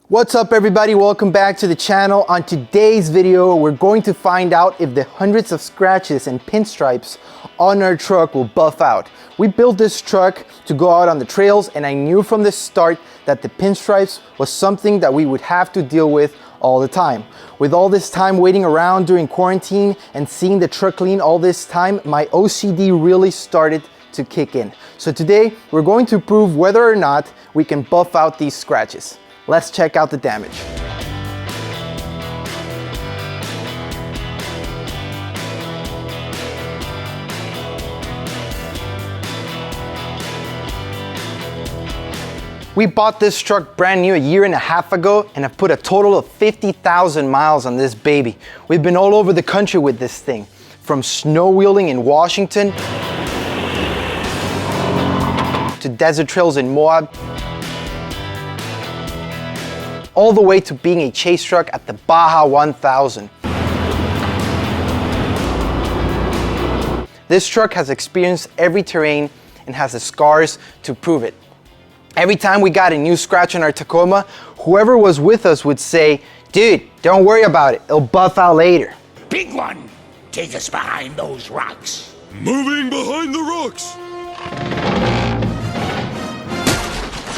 What's up everybody, welcome back to the channel. On today's video, we're going to find out if the hundreds of scratches and pinstripes on our truck will buff out. We built this truck to go out on the trails, and I knew from the start that the pinstripes was something that we would have to deal with all the time. With all this time waiting around during quarantine and seeing the truck clean all this time, my OCD really started to kick in. So today, we're going to prove whether or not we can buff out these scratches. Let's check out the damage. We bought this truck brand new a year and a half ago, and I've put a total of 50,000 miles on this baby. We've been all over the country with this thing, from snow wheeling in Washington to desert trails in Moab, all the way to being a chase truck at the Baja 1000. This truck has experienced every terrain and has the scars to prove it. Every time we got a new scratch on our Tacoma, whoever was with us would say, "Dude, don't worry about it, it'll buff out later." Big one, take us behind those rocks. Moving behind the rocks.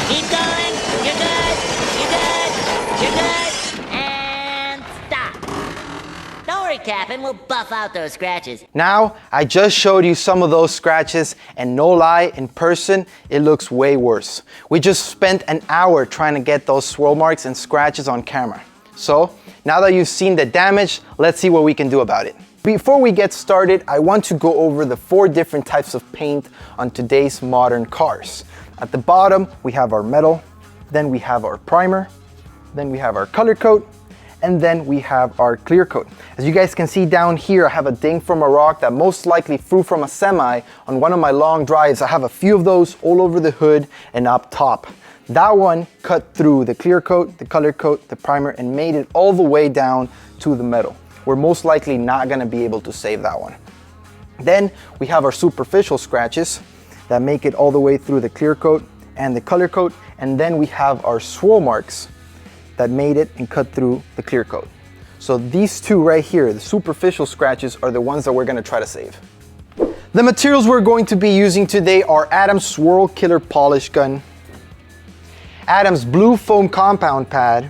Keep going, you're good, you're good, you're good, and stop. Don't worry, Captain, we'll buff out those scratches. Now, I just showed you some of those scratches, and no lie, in person, it looks way worse. We just spent an hour trying to get those swirl marks and scratches on camera. So, now that you've seen the damage, let's see what we can do about it. Before we get started, I want to go over the 4 different types of paint on today's modern cars. At the bottom, we have our metal, then we have our primer, then we have our color coat, and then we have our clear coat. As you guys can see down here, I have a ding from a rock that most likely flew from a semi on one of my long drives. I have a few of those all over the hood and up top. That one cut through the clear coat, the color coat, the primer, and made it all the way down to the metal. We're most likely not gonna be able to save that one. Then we have our superficial scratches that make it all the way through the clear coat and the color coat, and then we have our swirl marks that made it and cut through the clear coat. So these two right here, the superficial scratches, are the ones that we're gonna try to save. The materials we're going to be using today are Adam's Swirl Killer polish gun, Adam's blue foam compound pad,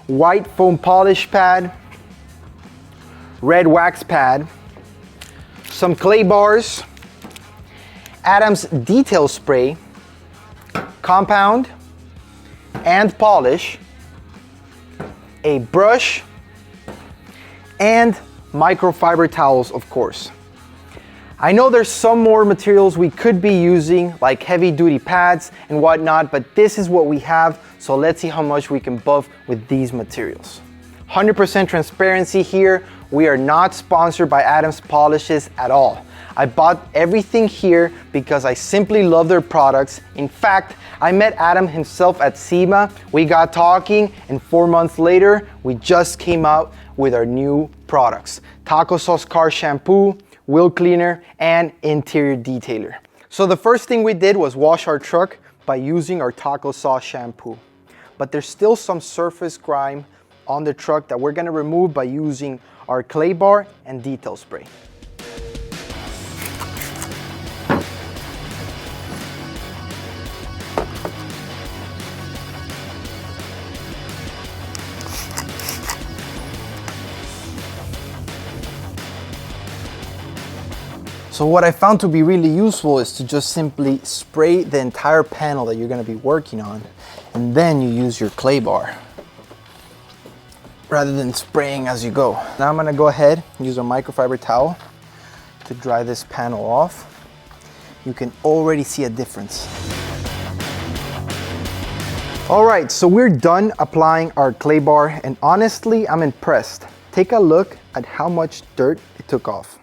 white foam polish pad, red wax pad, some clay bars, Adam's detail spray, compound and polish, a brush, and microfiber towels, of course. I know there's some more materials we could be using, like heavy duty pads and whatnot, but this is what we have, so let's see how much we can buff with these materials. 100% transparency here, we are not sponsored by Adam's Polishes at all. I bought everything here because I simply love their products. In fact, I met Adam himself at SEMA, we got talking, and 4 months later, we just came out with our new products. Taco Sauce Car Shampoo, Wheel Cleaner, and Interior Detailer. So the first thing we did was wash our truck by using our Taco Sauce Shampoo. But there's still some surface grime on the truck that we're gonna remove by using our clay bar and detail spray. So what I found to be really useful is to just simply spray the entire panel that you're gonna be working on, and then you use your clay bar, rather than spraying as you go. Now I'm gonna go ahead and use a microfiber towel to dry this panel off. You can already see a difference. All right, so we're done applying our clay bar, and honestly, I'm impressed. Take a look at how much dirt it took off.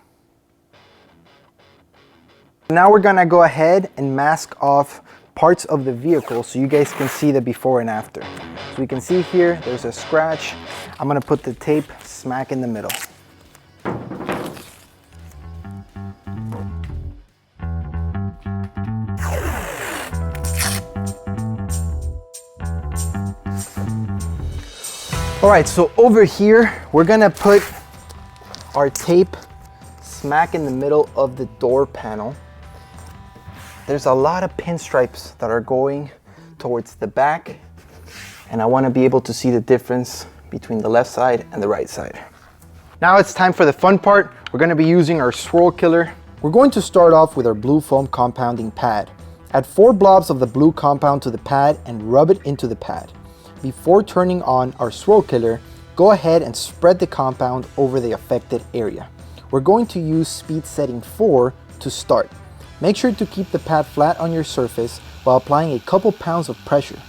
Now we're gonna go ahead and mask off parts of the vehicle so you guys can see the before and after. So you can see here, there's a scratch. I'm gonna put the tape smack in the middle. All right, so over here, we're gonna put our tape smack in the middle of the door panel. There's a lot of pinstripes that are going towards the back, and I wanna be able to see the difference between the left side and the right side. Now it's time for the fun part. We're gonna be using our Swirl Killer. We're going to start off with our blue foam compounding pad. Add 4 blobs of the blue compound to the pad and rub it into the pad. Before turning on our Swirl Killer, go ahead and spread the compound over the affected area. We're going to use speed setting 4 to start. Make sure to keep the pad flat on your surface while applying a couple pounds of pressure.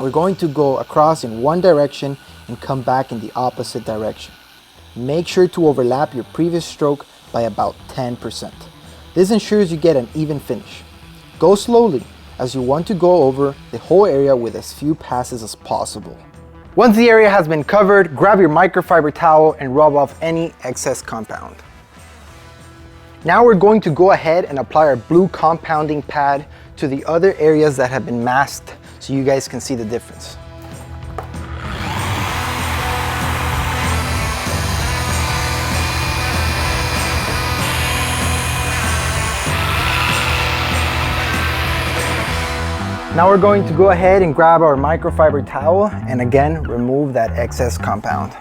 We're going to go across in one direction and come back in the opposite direction. Make sure to overlap your previous stroke by about 10%. This ensures you get an even finish. Go slowly, as you want to go over the whole area with as few passes as possible. Once the area has been covered, grab your microfiber towel and rub off any excess compound. Now we're going to go ahead and apply our blue compounding pad to the other areas that have been masked so you guys can see the difference. Now we're going to go ahead and grab our microfiber towel and again remove that excess compound.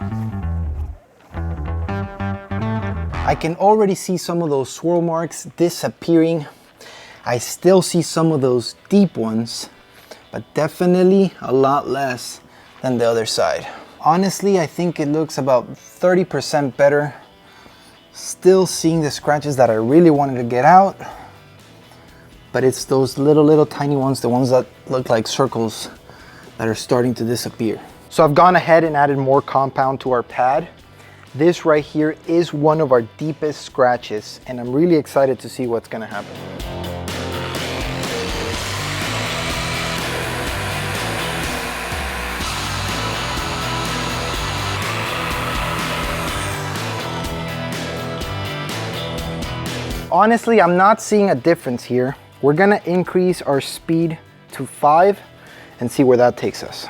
I can already see some of those swirl marks disappearing. I still see some of those deep ones, but definitely a lot less than the other side. Honestly, I think it looks about 30% better. Still seeing the scratches that I really wanted to get out. But it's those little tiny ones, the ones that look like circles, that are starting to disappear. So I've gone ahead and added more compound to our pad. This right here is one of our deepest scratches, and I'm really excited to see what's gonna happen. Honestly, I'm not seeing a difference here. We're gonna increase our speed to 5 and see where that takes us.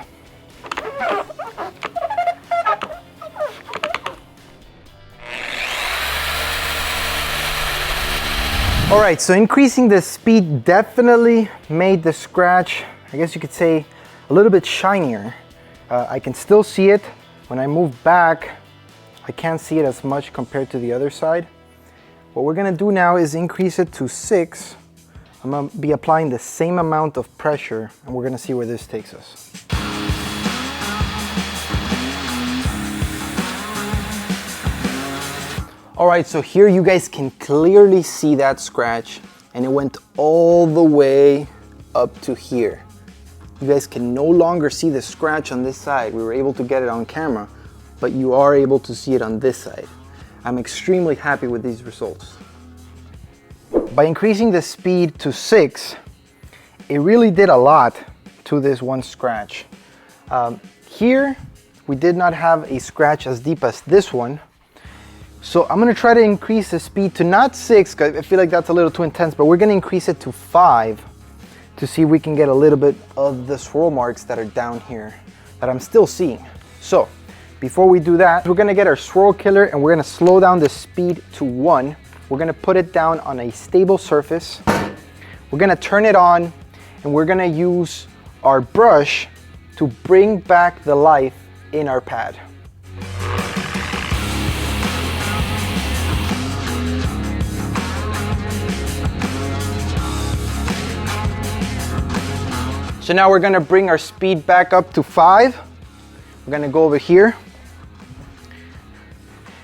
All right, so increasing the speed definitely made the scratch, I guess you could say, a little bit shinier. I can still see it. When I move back, I can't see it as much compared to the other side. What we're gonna do now is increase it to 6. I'm gonna be applying the same amount of pressure, and we're gonna see where this takes us. All right, so here you guys can clearly see that scratch, and it went all the way up to here. You guys can no longer see the scratch on this side. We were able to get it on camera, but you are able to see it on this side. I'm extremely happy with these results. By increasing the speed to 6, it really did a lot to this one scratch. Here, we did not have a scratch as deep as this one. So I'm gonna try to increase the speed to not 6, because I feel like that's a little too intense, but we're gonna increase it to 5 to see if we can get a little bit of the swirl marks that are down here that I'm still seeing. So before we do that, we're gonna get our Swirl Killer and we're gonna slow down the speed to 1. We're gonna put it down on a stable surface. We're gonna turn it on and we're gonna use our brush to bring back the life in our pad. So now we're gonna bring our speed back up to 5. We're gonna go over here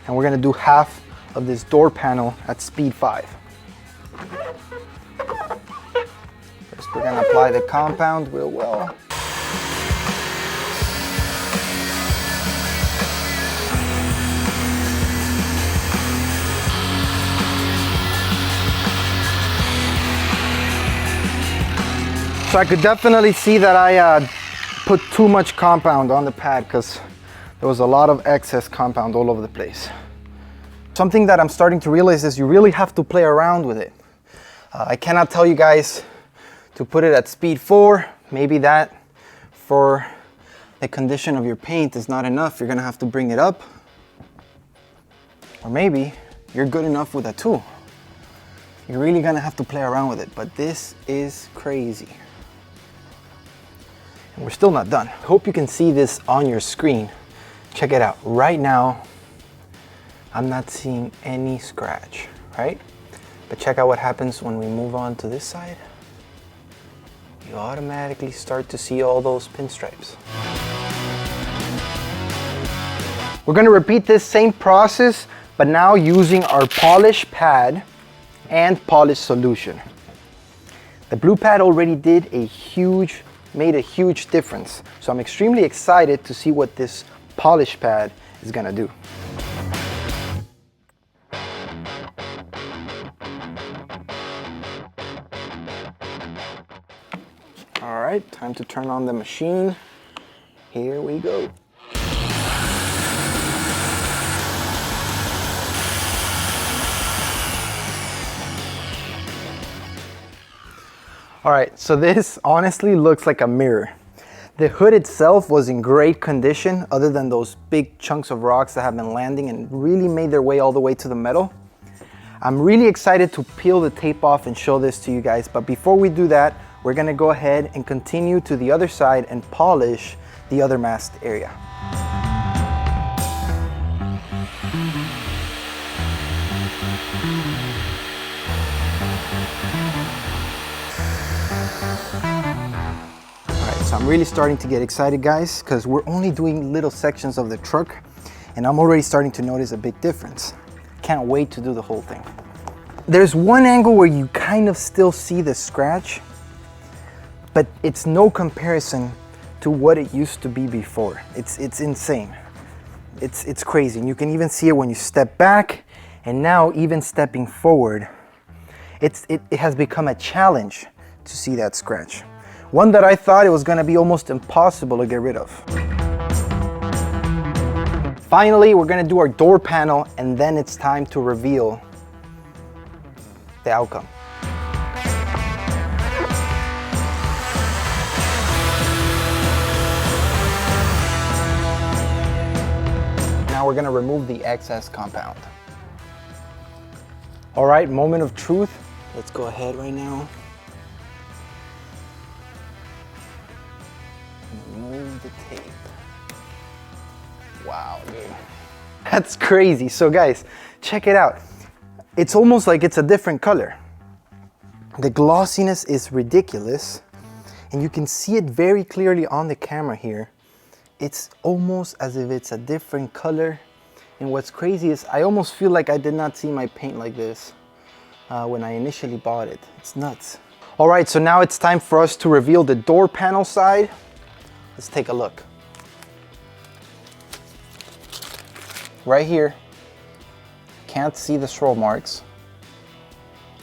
and we're gonna do half of this door panel at speed 5. First, we're gonna apply the compound real well. So I could definitely see that I put too much compound on the pad because there was a lot of excess compound all over the place. Something that I'm starting to realize is you really have to play around with it. I cannot tell you guys to put it at speed 4, maybe that for the condition of your paint is not enough, you're gonna have to bring it up. Or maybe you're good enough with a tool. You're really gonna have to play around with it, but this is crazy. And we're still not done. I hope you can see this on your screen. Check it out. Right now, I'm not seeing any scratch, right? But check out what happens when we move on to this side. You automatically start to see all those pinstripes. We're gonna repeat this same process, but now using our polish pad and polish solution. The blue pad already made a huge difference. So I'm extremely excited to see what this polish pad is gonna do. All right, time to turn on the machine. Here we go. All right, so this honestly looks like a mirror. The hood itself was in great condition other than those big chunks of rocks that have been landing and really made their way all the way to the metal. I'm really excited to peel the tape off and show this to you guys, but before we do that, we're gonna go ahead and continue to the other side and polish the other masked area. So I'm really starting to get excited, guys, because we're only doing little sections of the truck and I'm already starting to notice a big difference. Can't wait to do the whole thing. There's one angle where you kind of still see the scratch, but it's no comparison to what it used to be before. It's insane. It's crazy. And you can even see it when you step back, and now even stepping forward, it has become a challenge to see that scratch. One that I thought it was gonna be almost impossible to get rid of. Finally, we're gonna do our door panel, and then it's time to reveal the outcome. Now we're gonna remove the excess compound. All right, moment of truth. Let's go ahead right now. Remove the tape. Wow, dude. That's crazy. So guys, check it out. It's almost like it's a different color. The glossiness is ridiculous, and you can see it very clearly on the camera here. It's almost as if it's a different color. And what's crazy is I almost feel like I did not see my paint like this when I initially bought it. It's nuts. All right, so now it's time for us to reveal the door panel side. Let's take a look. Right here, can't see the swirl marks.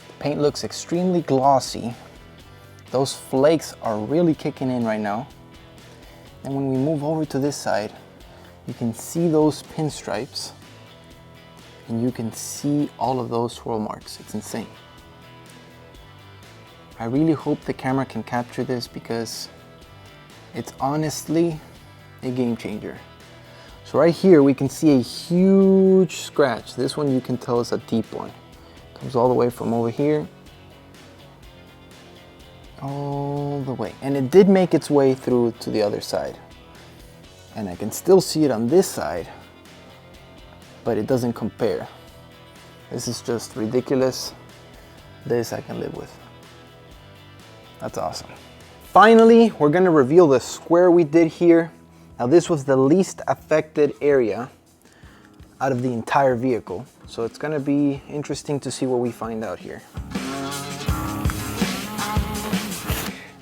The paint looks extremely glossy. Those flakes are really kicking in right now. And when we move over to this side, you can see those pinstripes, and you can see all of those swirl marks. It's insane. I really hope the camera can capture this because it's honestly a game changer. So right here we can see a huge scratch. This one you can tell is a deep one. Comes all the way from over here all the way, and it did make its way through to the other side, and I can still see it on this side, but it doesn't compare. This is just ridiculous. This I can live with. That's awesome. Finally, we're gonna reveal the square we did here. Now this was the least affected area out of the entire vehicle, so it's gonna be interesting to see what we find out here.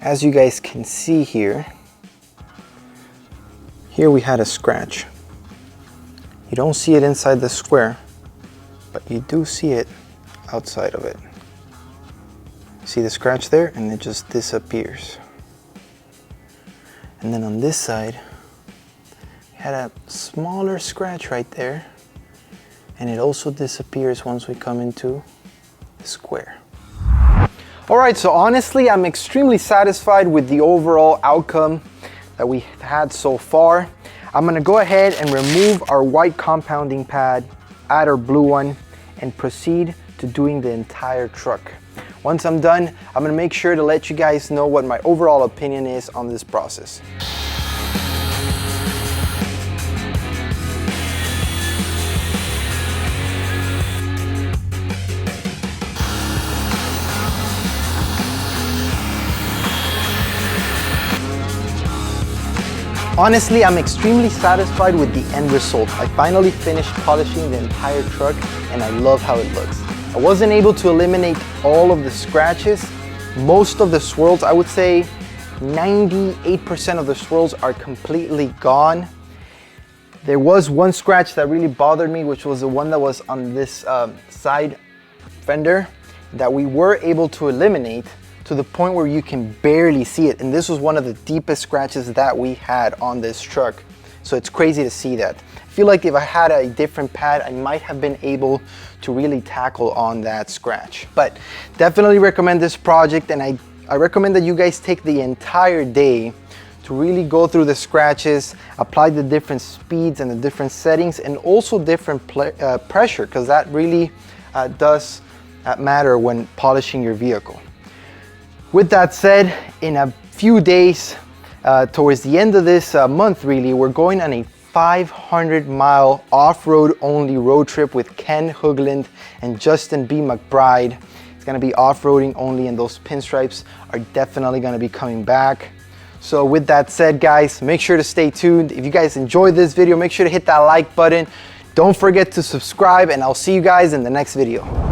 As you guys can see here we had a scratch. You don't see it inside the square, but you do see it outside of it. See the scratch there, and it just disappears. And then on this side, we had a smaller scratch right there, and it also disappears once we come into the square. All right, so honestly, I'm extremely satisfied with the overall outcome. that we had so far. I'm gonna go ahead and remove our white compounding pad, add our blue one, and proceed to doing the entire truck. Once I'm done, I'm gonna make sure to let you guys know what my overall opinion is on this process. Honestly, I'm extremely satisfied with the end result. I finally finished polishing the entire truck and I love how it looks. I wasn't able to eliminate all of the scratches. Most of the swirls, I would say 98% of the swirls are completely gone. There was one scratch that really bothered me, which was the one that was on this side fender that we were able to eliminate to the point where you can barely see it. And this was one of the deepest scratches that we had on this truck. So it's crazy to see that. I feel like if I had a different pad, I might have been able to really tackle on that scratch. But definitely recommend this project, and I recommend that you guys take the entire day to really go through the scratches, apply the different speeds and the different settings, and also different pressure, because that really does matter when polishing your vehicle. With that said, in a few days, towards the end of this month really, we're going on a 500-mile off-road only road trip with Ken Hoogland and Justin B. McBride. It's gonna be off-roading only, and those pinstripes are definitely gonna be coming back. So with that said, guys, make sure to stay tuned. If you guys enjoyed this video, make sure to hit that like button. Don't forget to subscribe, and I'll see you guys in the next video.